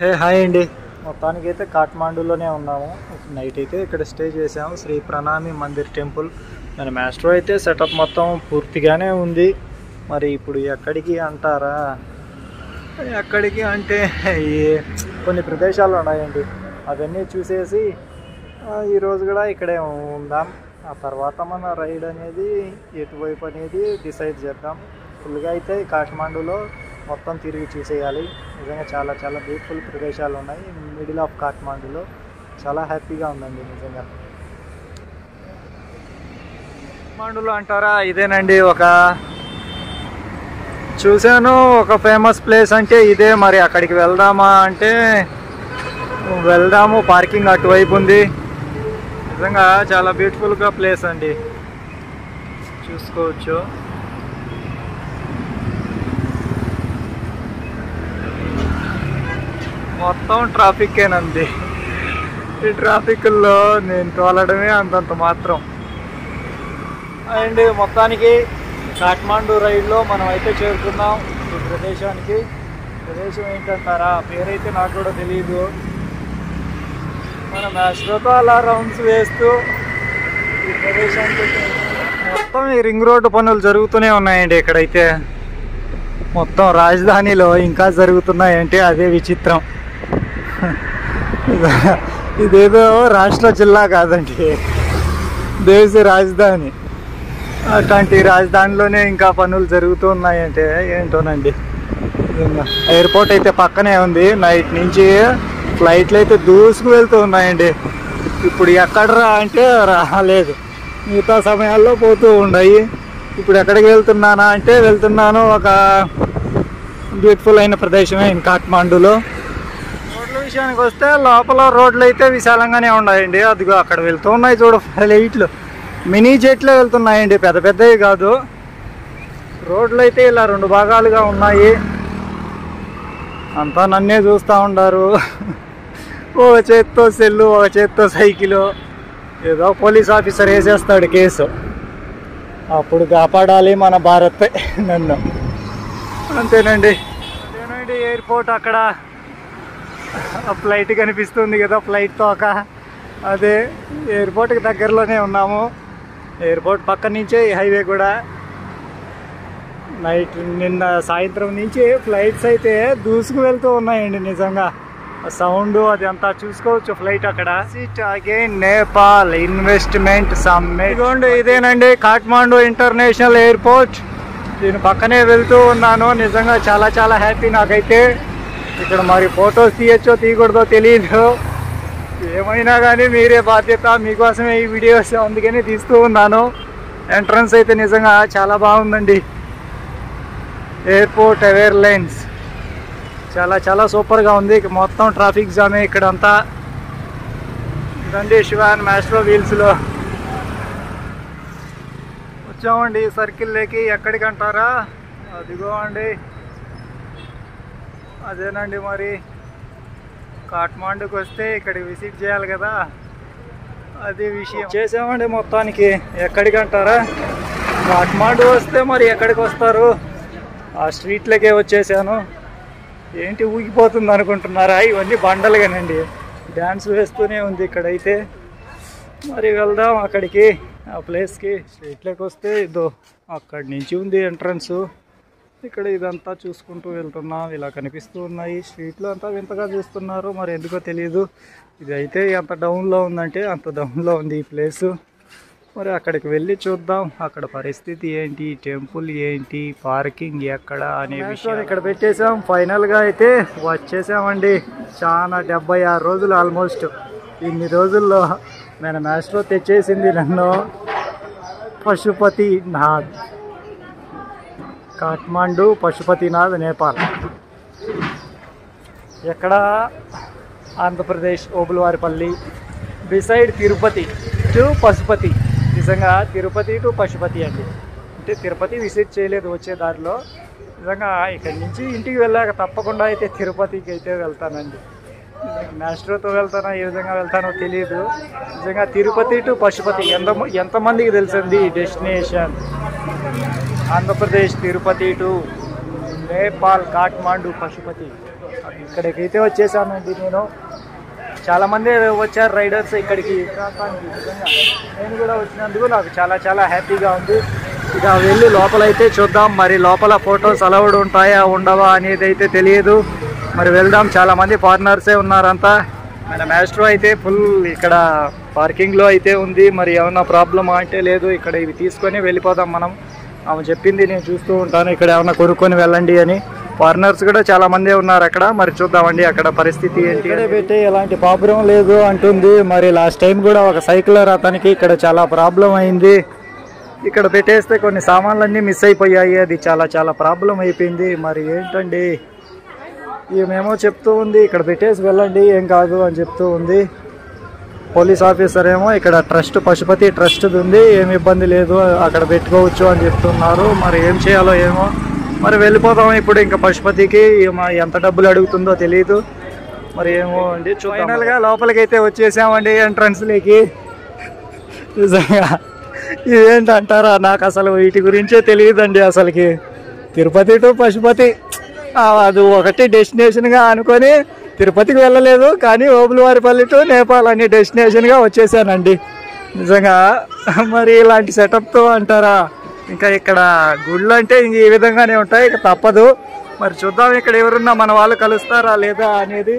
Hi అండి. మొత్తానికి అయితే కాఠ్మాండూలోనే ఉన్నాము. నైట్ అయితే ఇక్కడ స్టే చేసాము. శ్రీ ప్రణామి మందిర్ టెంపుల్. మన మ్యాస్ట్రో అయితే సెటప్ మొత్తం పూర్తిగానే ఉంది. మరి ఇప్పుడు ఎక్కడికి అంటారా? ఎక్కడికి అంటే కొన్ని ప్రదేశాలు ఉన్నాయండి, అవన్నీ చూసేసి ఈరోజు కూడా ఇక్కడే ఉందాం. ఆ తర్వాత మన రైడ్ అనేది ఎటువైపు అనేది డిసైడ్ చేద్దాం. ఫుల్గా అయితే కాఠ్మాండూలో మొత్తం తిరిగి చూసేయాలి. నిజంగా చాలా చాలా బ్యూటిఫుల్ ప్రదేశాలు ఉన్నాయి మిడిల్ ఆఫ్ కాఠ్మాండూలో. చాలా హ్యాపీగా ఉందండి నిజంగా. కాఠ్మాండూలో అంటారా, ఇదేనండి ఒక చూశాను ఒక ఫేమస్ ప్లేస్ అంటే ఇదే. మరి అక్కడికి వెళ్దామా అంటే వెళ్దాము. పార్కింగ్ అటువైపు ఉంది. నిజంగా చాలా బ్యూటిఫుల్గా ప్లేస్ అండి, చూసుకోవచ్చు. మొత్తం ట్రాఫిక్కేనండి. ఈ ట్రాఫిక్లో నేను తోలడమే అంతంత మాత్రం. అండ్ మొత్తానికి కాఠ్మాండూ రైడ్లో మనం అయితే చేరుకున్నాం ఈ ప్రదేశానికి. ప్రదేశం ఏంటంటారా, పేరైతే నాకు కూడా తెలియదు. మన మ్యాస్ట్రోతో అలా రౌండ్స్ వేస్తూ ఈ ప్రదేశానికి మొత్తం ఈ రింగ్ రోడ్డు పనులు జరుగుతూనే ఉన్నాయండి. ఇక్కడైతే మొత్తం రాజధానిలో ఇంకా జరుగుతున్నాయంటే అదే విచిత్రం. ఇదేదో రాష్ట్ర జిల్లా కాదండి, దేశ రాజధాని. అట్లాంటి రాజధానిలోనే ఇంకా పనులు జరుగుతూ ఉన్నాయంటే ఏంటోనండి. ఎయిర్పోర్ట్ అయితే పక్కనే ఉంది. నైట్ నుంచి ఫ్లైట్లు అయితే దూసుకు వెళ్తూ ఉన్నాయండి. ఇప్పుడు ఎక్కడరా అంటే రాలేదు, మిగతా సమయాల్లో పోతూ ఉన్నాయి. ఇప్పుడు ఎక్కడికి వెళ్తున్నానా అంటే వెళ్తున్నాను ఒక బ్యూటిఫుల్ అయిన ప్రదేశమే కాఠ్మాండూలో. రోడ్ల విషయానికి వస్తే లోపల రోడ్లు అయితే విశాలంగానే ఉన్నాయండి. అదిగో అక్కడ వెళ్తూ ఉన్నాయి చూడు, ఫ్లైట్లు మినీ జెట్లో వెళ్తున్నాయండి, పెద్ద పెద్దవి కాదు. రోడ్లు అయితే ఇలా రెండు భాగాలుగా ఉన్నాయి. అంతా నన్నే చూస్తూ ఉండారు. ఒక చేత్తో సెల్లు, ఒక చేత్తో సైకిలు. ఏదో పోలీస్ ఆఫీసర్ వేసేస్తాడు కేసు, అప్పుడు కాపాడాలి మన భారత్ నన్ను. అంతేనండి. ఎయిర్పోర్ట్ అక్కడ ఫ్లైట్ కనిపిస్తుంది కదా, ఫ్లైట్ తోక. అదే ఎయిర్పోర్ట్కి దగ్గరలోనే ఉన్నాము. ఎయిర్పోర్ట్ పక్క నుంచే ఈ హైవే కూడా. నిన్న సాయంత్రం నుంచి ఫ్లైట్స్ అయితే దూసుకు వెళ్తూ ఉన్నాయండి. నిజంగా సౌండ్ అది అంతా చూసుకోవచ్చు ఫ్లైట్ అక్కడ. Again Nepal investment summit. ఇదిగోండి ఇదేనండి కాఠ్మాండూ ఇంటర్నేషనల్ ఎయిర్పోర్ట్. దీని పక్కనే వెళ్తూ ఉన్నాను. నిజంగా చాలా చాలా హ్యాపీ నాకైతే. ఇక్కడ మరి ఫొటోస్ తీయచ్చో తీయకూడదో తెలియదు. ఏమైనా కానీ మీరే బాధ్యత, మీకోసమే ఈ వీడియోస్, అందుకని తీస్తూ ఉన్నాను. ఎంట్రన్స్ అయితే నిజంగా చాలా బాగుందండి. ఎయిర్పోర్ట్ ఎయిర్లైన్స్ చాలా చాలా సూపర్గా ఉంది. మొత్తం ట్రాఫిక్ జామే ఇక్కడంతా. ఇదండి శివాన్ మ్యాస్ట్రో వీల్స్లో వచ్చామండి. సర్కిల్లోకి ఎక్కడికి అంటారా, అదిగో అండి అదేనండి. మరి కాఠ్మాండూకి వస్తే ఇక్కడికి విజిట్ చేయాలి కదా, అదే విషయం. చేసామండి మొత్తానికి. ఎక్కడికి అంటారా, కాఠ్మాండూ వస్తే మరి ఎక్కడికి వస్తారు? ఆ స్ట్రీట్లకే వచ్చేసాను. ఏంటి ఊగిపోతుంది అనుకుంటున్నారా? ఇవన్నీ బండలుగానండి, డ్యాన్స్ వేస్తూనే ఉంది ఇక్కడైతే. మరి వెళ్దాం అక్కడికి, ఆ ప్లేస్కి. స్ట్రీట్లోకి వస్తే ఇదో అక్కడి నుంచి ఉంది ఎంట్రన్స్. ఇక్కడ ఇదంతా చూసుకుంటూ వెళ్తున్నాం. ఇలా కనిపిస్తూ ఉన్నాయి. స్ట్రీట్లో అంతా వింతగా చూస్తున్నారు, మరి ఎందుకో తెలియదు. ఇది అయితే ఎంత డౌన్లో ఉందంటే అంత డౌన్లో ఉంది ఈ ప్లేసు. మరి అక్కడికి వెళ్ళి చూద్దాం అక్కడ పరిస్థితి ఏంటి, టెంపుల్ ఏంటి, పార్కింగ్ ఎక్కడ అనే విషయం ఇక్కడ పెట్టేసాం. ఫైనల్గా అయితే వచ్చేసామండి. చాలా 76 రోజులు ఆల్మోస్ట్. ఇన్ని రోజుల్లో మన మ్యాస్ట్రో తెచ్చేసింది నన్ను పశుపతినాథ్. కాఠ్మాండూ పశుపతినాథ్ నేపాల్. ఎక్కడ? Andhra Pradesh, Obulavaripalli, beside Tirupati to Pashupati. నిజంగా తిరుపతి టు పశుపతి అండి. అంటే తిరుపతి విజిట్ చేయలేదు వచ్చే దారిలో. నిజంగా ఇక్కడి నుంచి ఇంటికి వెళ్ళాక తప్పకుండా అయితే తిరుపతికి అయితే వెళ్తానండి. మ్యాస్ట్రోతో వెళ్తానో ఏ విధంగా వెళ్తానో తెలియదు. నిజంగా తిరుపతి టు పశుపతి ఎంతమందికి తెలిసింది ఈ డెస్టినేషన్? ఆంధ్రప్రదేశ్ తిరుపతి టు నేపాల్ కాఠ్మాండూ పశుపతి. ఇక్కడికైతే వచ్చేసానండి నేను. చాలామంది వచ్చారు రైడర్స్ ఇక్కడికి ప్రాంతానికి. నిజంగా నేను కూడా వచ్చినందుకు నాకు చాలా చాలా హ్యాపీగా ఉంది. ఇక వెళ్ళి లోపలైతే చూద్దాం. మరి లోపల ఫొటోస్ అలౌడ్ ఉంటాయా ఉండవా అనేది అయితే తెలియదు. మరి వెళ్దాం. చాలామంది ఫారినర్సే ఉన్నారంతా. మన మ్యాస్ట్రో అయితే ఫుల్ ఇక్కడ పార్కింగ్లో అయితే ఉంది. మరి ఏమన్నా ప్రాబ్లమా అంటే లేదు. ఇక్కడ ఇవి తీసుకొని వెళ్ళిపోదాం మనం. ఆమె చెప్పింది నేను చూస్తూ ఉంటాను ఇక్కడ ఏమన్నా కొనుక్కొని వెళ్ళండి అని. ఫారినర్స్ కూడా చాలా మందే ఉన్నారు అక్కడ. మరి చూద్దామండి అక్కడ పరిస్థితి ఏంటి. ఇక్కడే పెట్టి ఎలాంటి ప్రాబ్లం లేదు అంటుంది. మరి లాస్ట్ టైం కూడా ఒక సైకిలర్ అతనికి ఇక్కడ చాలా ప్రాబ్లం అయింది. ఇక్కడ పెట్టేస్తే కొన్ని సామాన్లన్నీ మిస్ అయిపోయాయి. అది చాలా చాలా ప్రాబ్లం అయిపోయింది. మరి ఏంటండి ఈమెమో చెప్తూ ఉంది ఇక్కడ పెట్టేసి వెళ్ళండి ఏం కాదు అని చెప్తూ ఉంది. పోలీస్ ఆఫీసర్ ఏమో ఇక్కడ ట్రస్ట్ పశుపతి ట్రస్ట్ది ఉంది, ఏమి ఇబ్బంది లేదు అక్కడ పెట్టుకోవచ్చు అని చెప్తున్నారు. మరి ఏం చేయాలో ఏమో. మరి వెళ్ళిపోతాం ఇప్పుడు ఇంకా పశుపతికి. ఎంత డబ్బులు అడుగుతుందో తెలియదు. మరి ఏమో అండి. ఫైనల్గా లోపలికి అయితే వచ్చేసామండి ఎంట్రన్స్లోకి. నిజంగా ఇదేంటంటారా, నాకు అసలు వీటి గురించే తెలియదండి అసలుకి. తిరుపతి టు పశుపతి అది ఒకటి డెస్టినేషన్గా అనుకొని తిరుపతికి వెళ్ళలేదు, కానీ ఓబులవారిపల్లి టు నేపాల్ అనే డెస్టినేషన్గా వచ్చేసానండి. నిజంగా మరి ఇలాంటి సెటప్తో అంటారా. ఇంకా ఇక్కడ గుళ్ళు అంటే ఇంక ఈ విధంగానే ఉంటాయి, ఇక తప్పదు. మరి చూద్దాం ఇక్కడ ఎవరున్నా మన వాళ్ళు కలుస్తారా లేదా అనేది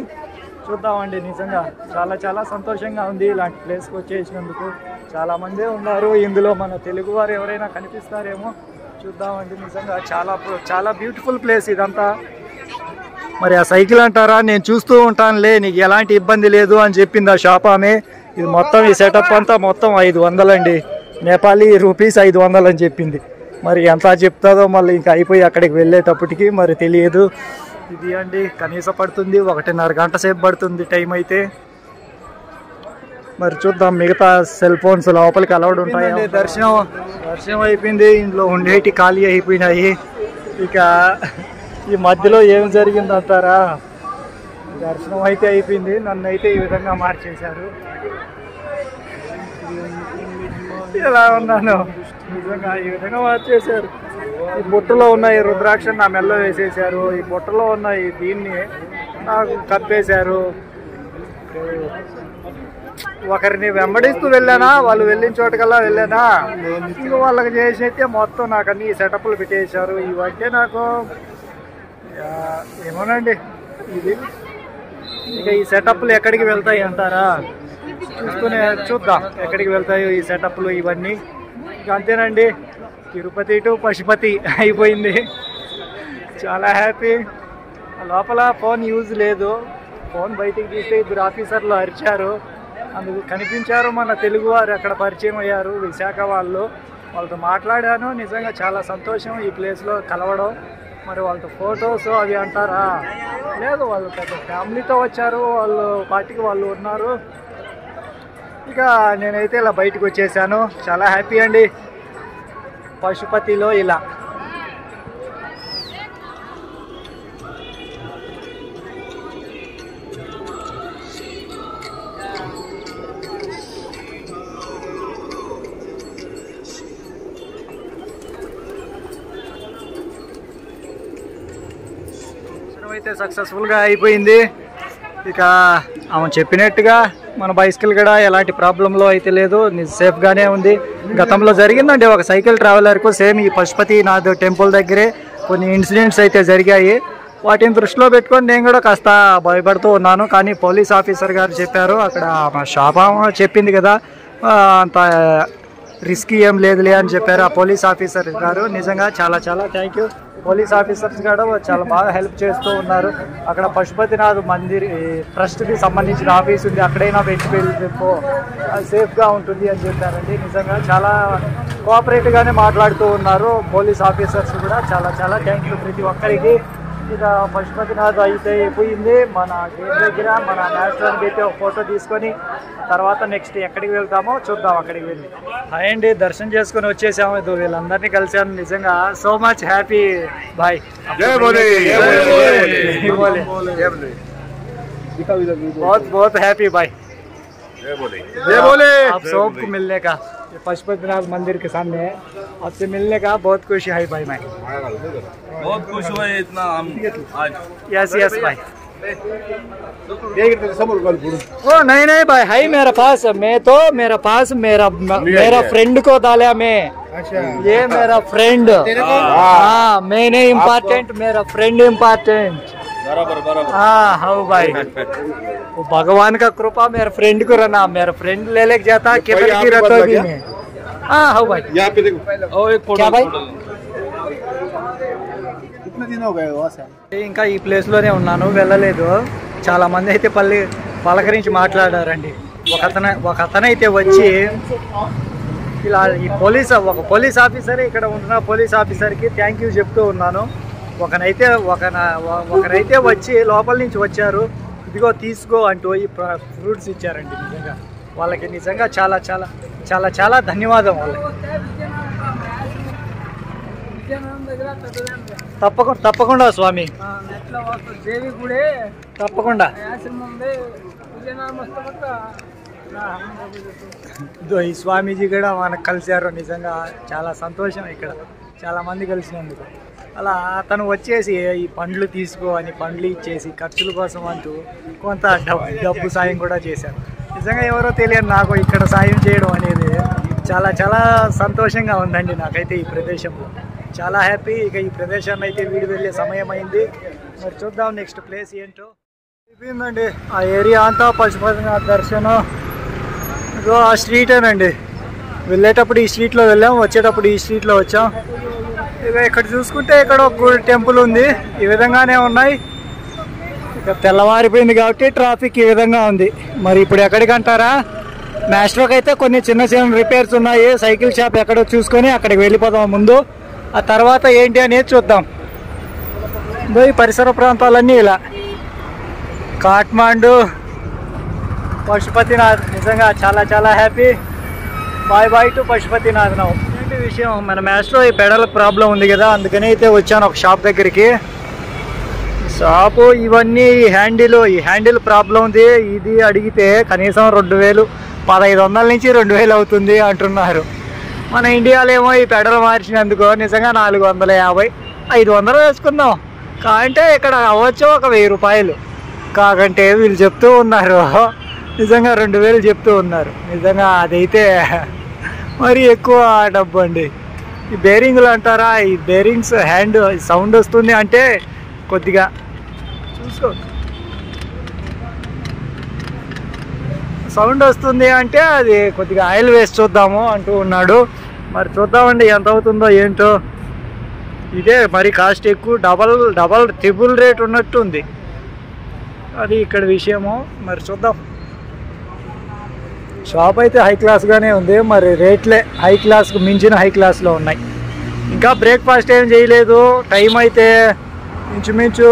చూద్దామండి. నిజంగా చాలా చాలా సంతోషంగా ఉంది ఇలాంటి ప్లేస్కి వచ్చేసినందుకు. చాలామందే ఉన్నారు ఇందులో. మన తెలుగు వారు ఎవరైనా కనిపిస్తారేమో చూద్దామండి. నిజంగా చాలా చాలా బ్యూటిఫుల్ ప్లేస్ ఇదంతా. మరి ఆ సైకిల్ అంటారా, నేను చూస్తూ ఉంటానులే నీకు ఎలాంటి ఇబ్బంది లేదు అని చెప్పింది ఆ షాప్ ఆమె. ఇది మొత్తం ఈ సెటప్ అంతా మొత్తం 500 అండి, నేపాలీ రూపీస్ 500 అని చెప్పింది. మరి ఎంత చెప్తాదో మళ్ళీ ఇంకా అయిపోయి అక్కడికి వెళ్ళేటప్పటికి మరి తెలియదు. ఇది అండి కనీసం పడుతుంది 1.5 గంట సేపు పడుతుంది టైం అయితే. మరి చూద్దాం మిగతా సెల్ ఫోన్స్ లోపలికి అలౌడ్ ఉంటాయి. దర్శనం అయిపోయింది. ఇంట్లో ఉండేటి ఖాళీ అయిపోయినాయి. ఇక ఈ మధ్యలో ఏం జరిగిందంటారా, దర్శనం అయితే అయిపోయింది, నన్ను అయితే ఈ విధంగా మార్చేశారు. ఎలా ఉన్నాను నిజంగా ఈ విధంగా మార్చేశారు. ఈ బుట్టలో ఉన్న ఈ రుద్రాక్ష నా మెల్ల వేసేసారు. ఈ బుట్టలో ఉన్న ఈ దీన్ని నాకు కప్పేశారు. ఒకరిని వెంబడిస్తూ వెళ్ళానా, వాళ్ళు వెళ్ళిన చోటుకల్లా వెళ్ళానా, ఇంక వాళ్ళకి చేసి అయితే మొత్తం నాకు అన్ని సెటప్లు పెట్టేశారు. ఇవంటే నాకు ఏమోనండి. ఇది ఇక ఈ సెటప్లు ఎక్కడికి వెళ్తాయి అంటారా, చూద్దాం ఎక్కడికి వెళ్తాయో ఈ సెటప్లు ఇవన్నీ. ఇక అంతేనండి, తిరుపతి టు పశుపతి అయిపోయింది. చాలా హ్యాపీ. లోపల ఫోన్ యూజ్ లేదు. ఫోన్ బయటికి తీస్తే 2 ఆఫీసర్లు అరిచారు. అందుకు కనిపించారు మన తెలుగు వారు అక్కడ పరిచయం అయ్యారు, విశాఖ వాళ్ళు. వాళ్ళతో మాట్లాడాను. నిజంగా చాలా సంతోషం ఈ ప్లేస్లో కలవడం. మరి వాళ్ళతో ఫొటోస్ అవి అంటారా, లేదు వాళ్ళు పెద్ద ఫ్యామిలీతో వచ్చారు, వాళ్ళు పార్టీకి వాళ్ళు ఉన్నారు. ఇక నేనైతే ఇలా బయటకు వచ్చేసాను. చాలా హ్యాపీ అండి పశుపతిలో ఇలా. అయితే సక్సెస్ఫుల్గా అయిపోయింది. ఇక ఆమె చెప్పినట్టుగా మన బైసికల్ కూడా ఎలాంటి ప్రాబ్లంలో అయితే లేదు, సేఫ్గానే ఉంది. గతంలో జరిగిందండి ఒక సైకిల్ ట్రావెలర్కు సేమ్ ఈ పశుపతినాథ్ టెంపుల్ దగ్గరే కొన్ని ఇన్సిడెంట్స్ అయితే జరిగాయి. వాటిని దృష్టిలో పెట్టుకొని నేను కూడా కాస్త భయపడుతూ ఉన్నాను. కానీ పోలీస్ ఆఫీసర్ గారు చెప్పారు, అక్కడ మా షాప్ చెప్పింది కదా అంత రిస్క్ ఏం లేదులే అని చెప్పారు ఆ పోలీస్ ఆఫీసర్ గారు. నిజంగా చాలా చాలా థ్యాంక్ యూ. పోలీస్ ఆఫీసర్స్ కూడా చాలా బాగా హెల్ప్ చేస్తూ ఉన్నారు. అక్కడ పశుపతినాథ్ మందిర్ ట్రస్ట్కి సంబంధించిన ఆఫీస్ ఉంది, అక్కడైనా పెట్టి వెళ్ళిపో సేఫ్గా ఉంటుంది అని చెప్పారండి. నిజంగా చాలా కోఆపరేటివ్గానే మాట్లాడుతూ ఉన్నారు పోలీస్ ఆఫీసర్స్ కూడా. చాలా చాలా థ్యాంక్ యూ ప్రతి ఒక్కరికి. ఇక పశుపతినాథ్ అయితే అయిపోయింది. మన గేట్ దగ్గర మన న్యాచురల్కి అయితే ఒక ఫోటో తీసుకొని తర్వాత నెక్స్ట్ ఎక్కడికి వెళ్తామో చూద్దాం. అక్కడికి వెళ్ళి హాయ్ అండి, దర్శనం చేసుకొని వచ్చేసాము. ఇది వీళ్ళందరినీ కలిసాను. నిజంగా సో మచ్ హ్యాపీ బాయ్. बहुत बहुत हैप्पी भाई, जय बोले। आप सबको मिलने का पशुपतिनाथ मंदिर के सामने है, आपसे मिलने का बहुत खुशी है भाई। मैं बहुत खुश हुआ इतना हम आज। यस यस भाई। ओ नहीं भाई, है मेरे पास। मैं तो मेरा पास मेरा फ्रेंड को डाला मैं। ये मेरा फ्रेंड। हाँ, मैं नहीं इम्पोर्टेंट, मेरा फ्रेंड इम्पोर्टेंट। हाँ हाँ भाई, वो भगवान का कृपा मेरे फ्रेंड को रहना। मेरा फ्रेंड ले लेके जाता केवल की रखोगी मैं। हाँ हाँ भाई, यहाँ पे देखो क्या भाई? कितने दिन हो गए वहाँ से? ఇంకా ఈ ప్లేస్లోనే ఉన్నాను, వెళ్ళలేదు. చాలా మంది అయితే పలకరించి మాట్లాడారండి. ఒక అతనైతే వచ్చి ఇలా ఒక పోలీస్ ఆఫీసర్ ఇక్కడ ఉన్న పోలీస్ ఆఫీసర్కి థ్యాంక్ యూ చెప్తూ ఉన్నాను. ఒకరైతే వచ్చి లోపల నుంచి వచ్చారు, ఇదిగో తీసుకో అంటూ ఈ ఫ్రూట్స్ ఇచ్చారండి. నిజంగా వాళ్ళకి నిజంగా చాలా చాలా చాలా చాలా ధన్యవాదం వాళ్ళకి. తప్పకుండా స్వామి, తప్పకుండా. ఈ స్వామీజీ కూడా మనకు కలిశారు. నిజంగా చాలా సంతోషం, ఇక్కడ చాలా మంది కలిసినందుకు. అలా అతను వచ్చేసి ఈ పండ్లు తీసుకో అని పండ్లు ఇచ్చేసి ఖర్చుల కోసం అంటూ కొంత డబ్బు సాయం కూడా చేశారు. నిజంగా ఎవరో తెలియదు నాకు ఇక్కడ సాయం చేయడం అనేది చాలా చాలా సంతోషంగా ఉందండి నాకైతే. ఈ ప్రదేశంలో చాలా హ్యాపీ. ఇక ఈ ప్రదేశాన్ని అయితే వీడి వెళ్ళే సమయం అయింది. మరి చూద్దాం నెక్స్ట్ ప్లేస్ ఏంటో. అయిపోయిందండి ఆ ఏరియా అంతా, పశుపతినాథ్ దర్శనం. ఇదో ఆ స్ట్రీటేనండి. వెళ్ళేటప్పుడు ఈ స్ట్రీట్లో వెళ్ళాం, వచ్చేటప్పుడు ఈ స్ట్రీట్లో వచ్చాం. ఇక ఇక్కడ చూసుకుంటే ఇక్కడ ఒక టెంపుల్ ఉంది. ఈ విధంగానే ఉన్నాయి. ఇక తెల్లవారిపోయింది కాబట్టి ట్రాఫిక్ ఈ విధంగా ఉంది. మరి ఇప్పుడు ఎక్కడికి అంటారా? మ్యాస్ట్రోకి అయితే కొన్ని చిన్న చిన్న రిపేర్స్ ఉన్నాయి. సైకిల్ షాప్ ఎక్కడో చూసుకొని అక్కడికి వెళ్ళిపోదాం ముందు. ఆ తర్వాత ఏంటి అనేది చూద్దాం. ఈ పరిసర ప్రాంతాలన్నీ ఇలా. కాఠ్మాండు, పశుపతినాథ్. నిజంగా చాలా చాలా happy. Bye to Pashupatinath now. ఏంటి విషయం, మన మ్యాస్ట్రో ఈ పెడల్ ప్రాబ్లం ఉంది కదా, అందుకని అయితే వచ్చాను ఒక షాప్ దగ్గరికి. షాపు ఇవన్నీ ఈ హ్యాండిల్ ప్రాబ్లం ఉంది. ఇది అడిగితే కనీసం 2000, 1500 నుంచి 2000 అవుతుంది అంటున్నారు. మన ఇండియాలో ఏమో ఈ పెడల్ మార్చినందుకు నిజంగా 450, 500 వేసుకుందాం. కాంటే ఇక్కడ అవ్వచ్చు ఒక 1000 రూపాయలు. కాకంటే వీళ్ళు చెప్తూ ఉన్నారు నిజంగా 2000 చెప్తూ ఉన్నారు. నిజంగా అదైతే మరి ఎక్కువ డబ్బు అండి. ఈ బేరింగ్లు అంటారా, ఈ బేరింగ్స్ హ్యాండ్ సౌండ్ వస్తుంది అంటే కొద్దిగా చూసుకో, సౌండ్ వస్తుంది అంటే అది కొద్దిగా ఆయిల్ వేసి చూద్దాము అంటూ ఉన్నాడు. మరి చూద్దామండి ఎంత అవుతుందో ఏంటో. ఇదే మరి కాస్ట్ ఎక్కువ, డబల్ ట్రిపుల్ రేట్ ఉన్నట్టు ఉంది. అది ఇక్కడ విషయము. మరి చూద్దాం. షాప్ అయితే హై క్లాస్గానే ఉంది. మరి రేట్లే హై క్లాస్కు మించిన హై క్లాస్లో ఉన్నాయి. ఇంకా బ్రేక్ఫాస్ట్ ఏం చేయలేదు. టైం అయితే ఇంచుమించు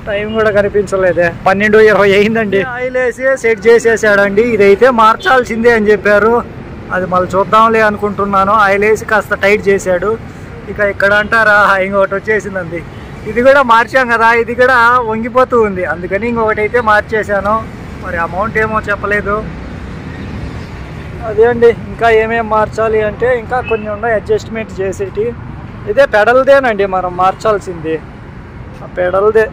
టైం కూడా కనిపించలేదే, 12:20 అయిందండి. ఆయిల్ వేసి సెట్ చేసేసాడండి. ఇదైతే మార్చాల్సిందే అని చెప్పారు. అది మళ్ళీ చూద్దాంలే అనుకుంటున్నాను. ఆయిల్ వేసి కాస్త టైట్ చేశాడు. ఇక ఇక్కడ అంటారా ఇంకొకటి వచ్చేసిందండి. ఇది కూడా మార్చాం కదా, ఇది కూడా వంగిపోతూ ఉంది. అందుకని ఇంకొకటి అయితే మార్చేశాను. మరి అమౌంట్ ఏమో చెప్పలేదు. అదే అండి, ఇంకా ఏమేమి మార్చాలి అంటే ఇంకా కొన్ని ఉన్నాయి అడ్జస్ట్మెంట్ చేసేటి. ఇదే పెడల్దేనండి మనం మార్చాల్సింది, ఆ పెడల్దే.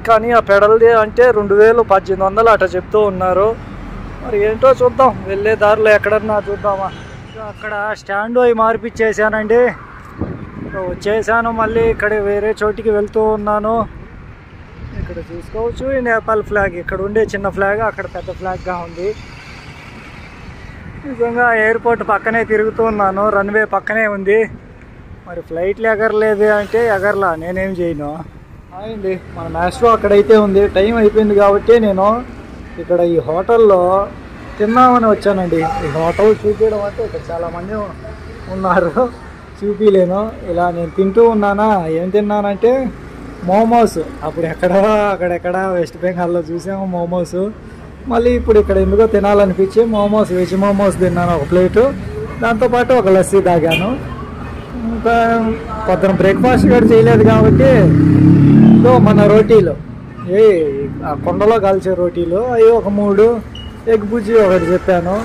కానీ ఆ పెడల్దే అంటే 2000, 1800 అట్లా చెప్తూ ఉన్నారు. మరి ఏంటో చూద్దాం, వెళ్ళే దారిలో ఎక్కడన్నా చూద్దామా. అక్కడ స్టాండ్ అవి మార్పిచ్చేసానండి, వచ్చేసాను. మళ్ళీ ఇక్కడ వేరే చోటికి వెళ్తూ ఉన్నాను. ఇక్కడ చూసుకోవచ్చు ఈ నేపాల్ ఫ్లాగ్. ఇక్కడ ఉండే చిన్న ఫ్లాగ్ అక్కడ పెద్ద ఫ్లాగ్గా ఉంది. నిజంగా ఎయిర్పోర్ట్ పక్కనే తిరుగుతూ ఉన్నాను, రన్వే పక్కనే ఉంది. మరి ఫ్లైట్లు ఎగరలేదు అంటే ఎగరలా, నేనేం చేయను. అండి మన మ్యాస్ట్రో అక్కడైతే ఉంది. టైం అయిపోయింది కాబట్టి నేను ఇక్కడ ఈ హోటల్లో తిన్నామని వచ్చానండి. ఈ హోటల్ చూపించడం అంటే ఇక్కడ చాలామంది ఉన్నారు, చూపించలేను. ఇలా నేను తింటూ ఉన్నానా, ఏం తిన్నానంటే మోమోస్. అప్పుడు అక్కడెక్కడ వెస్ట్ బెంగాల్లో చూసాము మోమోస్. మళ్ళీ ఇప్పుడు ఇక్కడ ఎందుకో తినాలనిపించి మోమోస్, వెజ్ మోమోస్ తిన్నాను ఒక ప్లేటు. దాంతోపాటు ఒక లస్సీ తాగాను. ఇంకా పొద్దున బ్రేక్ఫాస్ట్ కూడా చేయలేదు కాబట్టి మన రోటీలు, ఆ కొండలో కాల్చే రోటీలు అవి ఒక 3, ఎగ్ బుజ్జి ఒకటి చెప్పాను.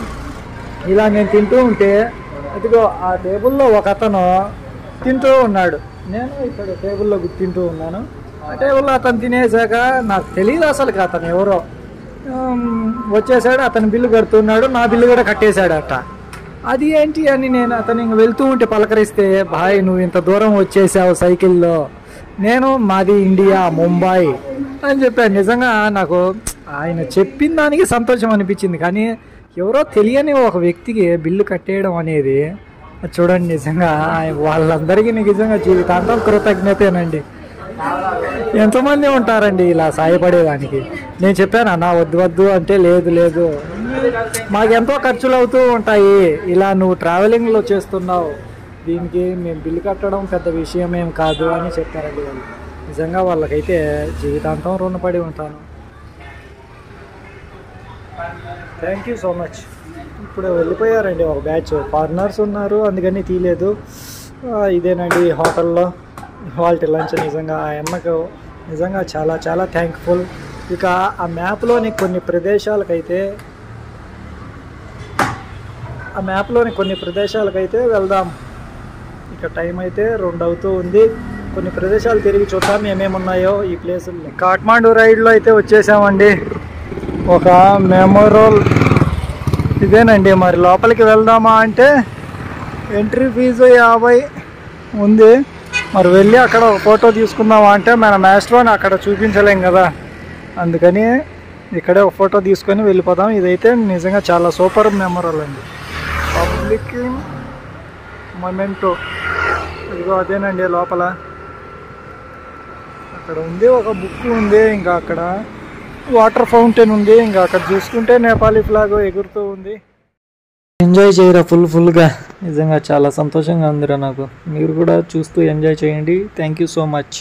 ఇలా నేను తింటూ ఉంటే అదిగో ఆ టేబుల్లో ఒక అతను తింటూ ఉన్నాడు. నేను ఇక్కడ టేబుల్లో తింటూ ఉన్నాను. ఆ టేబుల్లో అతను తినేసాక నాకు తెలియదు అసలు అతను ఎవరో వచ్చేసాడు, అతను బిల్లు కడుతున్నాడు, నా బిల్లు కూడా కట్టేశాడట. అది ఏంటి అని నేను అతను ఇంక వెళ్తూ ఉంటే పలకరిస్తే, భాయ్ నువ్వు ఇంత దూరం వచ్చేసావు సైకిల్లో, నేను మాది ఇండియా ముంబై అని చెప్పాను. నిజంగా నాకు ఆయన చెప్పిన దానికి సంతోషం అనిపించింది, కానీ ఎవరో తెలియని ఒక వ్యక్తికి బిల్లు కట్టేయడం అనేది చూడండి, నిజంగా వాళ్ళందరికీ నిజంగా జీవితాంతం కృతజ్ఞతేనండి. ఎంతమంది ఉంటారండి ఇలా సాయపడేదానికి. నేను చెప్పాను అన్న వద్దు వద్దు అంటే, లేదు లేదు మాకెంతో ఖర్చులు అవుతూ ఉంటాయి, ఇలా నువ్వు ట్రావెలింగ్లో చేస్తున్నావు, దీనికి మేము బిల్లు కట్టడం పెద్ద విషయం ఏం కాదు అని చెప్పారండి వాళ్ళు. నిజంగా వాళ్ళకైతే జీవితాంతం రుణపడి ఉంటాను. Thank you so much. ఇప్పుడు వెళ్ళిపోయారండి ఒక బ్యాచ్, ఫారినర్స్ ఉన్నారు అందుకని తీయలేదు. ఇదేనండి హోటల్లో వాళ్ళ లంచ్. నిజంగా ఆ అమ్మకు నిజంగా చాలా చాలా థ్యాంక్ఫుల్. ఇక ఆ మ్యాప్లోని కొన్ని ప్రదేశాలకైతే వెళ్దాం. ఇక టైం అయితే 2 అవుతూ ఉంది. కొన్ని ప్రదేశాలు తిరిగి చూద్దాం ఏమేమి ఉన్నాయో ఈ ప్లేసుల్లో. కాఠ్మాండు రైడ్లో అయితే వచ్చేసామండి. ఒక మెమోరల్ ఇదేనండి. మరి లోపలికి వెళ్దామా అంటే ఎంట్రీ ఫీజు 50 ఉంది. మరి వెళ్ళి అక్కడ ఒక ఫోటో తీసుకుందామా అంటే మన మాస్టర్ని అక్కడ చూపించలేం కదా, అందుకని ఇక్కడే ఒక ఫోటో తీసుకొని వెళ్ళిపోదాం. ఇదైతే నిజంగా చాలా సూపర్ మెమోరల్ అండి. పబ్లిక్ మొమెంటో ఇదిగో అదేనండి లోపల. అక్కడ ఉంది ఒక బుక్ ఉంది, ఇంకా అక్కడ వాటర్ ఫౌంటైన్ ఉంది, ఇంకా అక్కడ చూసుకుంటే నేపాలీ ఫ్లాగ్ ఎగురుతూ ఉంది. ఎంజాయ్ చేయరా ఫుల్గా. నిజంగా చాలా సంతోషంగా ఉందిరా నాకు. మీరు కూడా చూస్తూ ఎంజాయ్ చేయండి. Thank you so much.